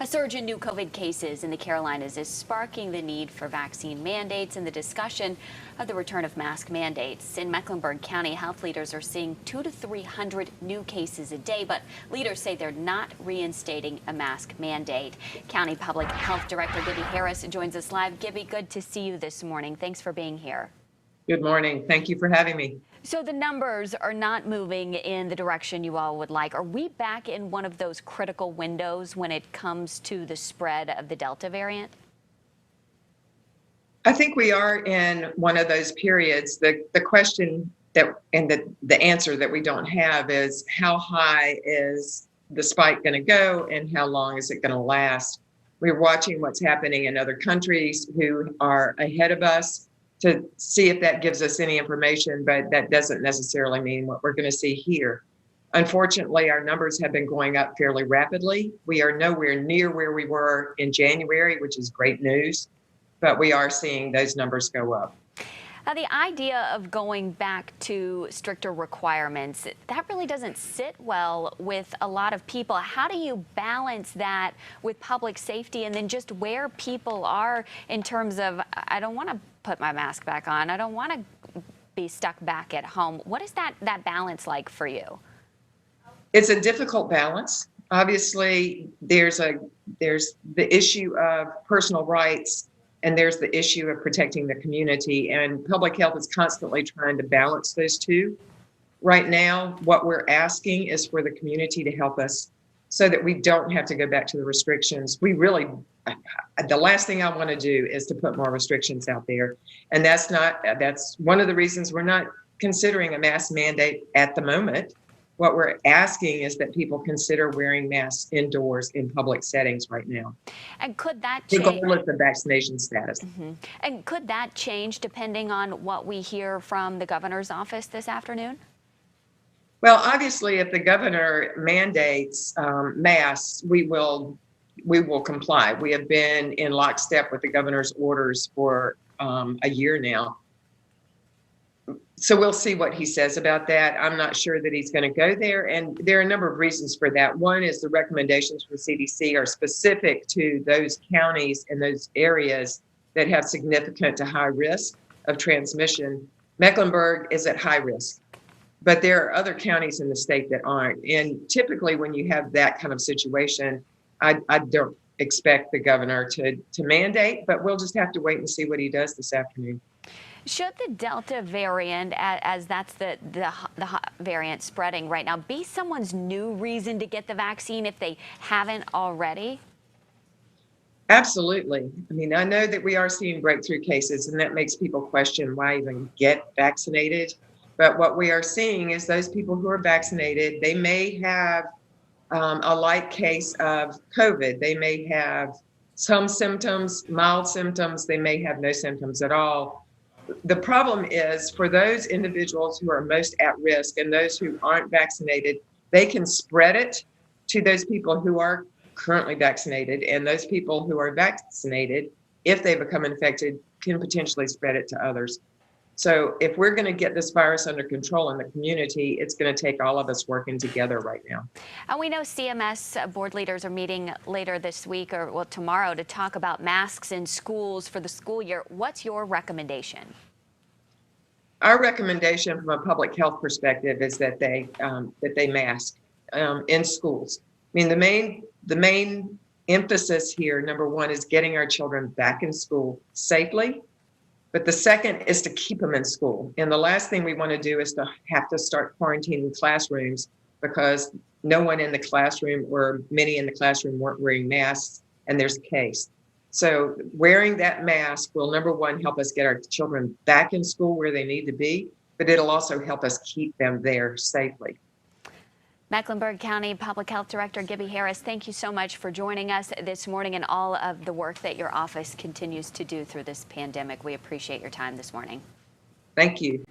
A surge in new COVID cases in the Carolinas is sparking the need for vaccine mandates and the discussion of the return of mask mandates. In Mecklenburg County, health leaders are seeing 200 to 300 new cases a day, but leaders say they're not reinstating a mask mandate. County Public Health Director Gibbie Harris joins us live. Gibbie, good to see you this morning. Thanks for being here. Good morning. Thank you for having me. So the numbers are not moving in the direction you all would like. Are we back in one of those critical windows when it comes to the spread of the Delta variant? I think we are in one of those periods. The question that and the answer that we don't have is how high is the spike going to go and how long is it going to last? We're watching what's happening in other countries who are ahead of us to see if that gives us any information, but that doesn't necessarily mean what we're going to see here. Unfortunately, our numbers have been going up fairly rapidly. We are nowhere near where we were in January, which is great news, but we are seeing those numbers go up. Now, the idea of going back to stricter requirements, that really doesn't sit well with a lot of people. How do you balance that with public safety and then just where people are in terms of, I don't want to put my mask back on, I don't want to be stuck back at home? What is that balance like for you? It's a difficult balance. Obviously, there's the issue of personal rights, and there's the issue of protecting the community, and public health is constantly trying to balance those two. Right now, what we're asking is for the community to help us so that we don't have to go back to the restrictions. The last thing I want to do is to put more restrictions out there. And that's one of the reasons we're not considering a mask mandate at the moment. What we're asking is that people consider wearing masks indoors in public settings right now. And could that change? Regardless of vaccination status. Mm-hmm. And could that change depending on what we hear from the governor's office this afternoon? Well, obviously, if the governor mandates masks, we will comply. We have been in lockstep with the governor's orders for a year now. So we'll see what he says about that. I'm not sure that he's going to go there. And there are a number of reasons for that. One is the recommendations from CDC are specific to those counties and those areas that have significant to high risk of transmission. Mecklenburg is at high risk, but there are other counties in the state that aren't. And typically when you have that kind of situation, I don't expect the governor to mandate, but we'll just have to wait and see what he does this afternoon. Should the Delta variant, as that's the variant spreading right now, be someone's new reason to get the vaccine if they haven't already? Absolutely. I mean, I know that we are seeing breakthrough cases, and that makes people question why even get vaccinated. But what we are seeing is those people who are vaccinated, they may have a light case of COVID. They may have some symptoms, mild symptoms. They may have no symptoms at all. The problem is for those individuals who are most at risk and those who aren't vaccinated, they can spread it to those people who are currently vaccinated, and those people who are vaccinated, if they become infected, can potentially spread it to others. So if we're going to get this virus under control in the community, it's going to take all of us working together right now. And we know CMS board leaders are meeting later this week, or well, tomorrow, to talk about masks in schools for the school year. What's your recommendation? Our recommendation from a public health perspective is that they mask in schools. I mean, the main emphasis here, number one, is getting our children back in school safely. But the second is to keep them in school. And the last thing we want to do is to have to start quarantining classrooms because no one in the classroom or many in the classroom weren't wearing masks, and there's a case. So wearing that mask will, number one, help us get our children back in school where they need to be, but it'll also help us keep them there safely. Mecklenburg County Public Health Director Gibbie Harris, thank you so much for joining us this morning and all of the work that your office continues to do through this pandemic. We appreciate your time this morning. Thank you.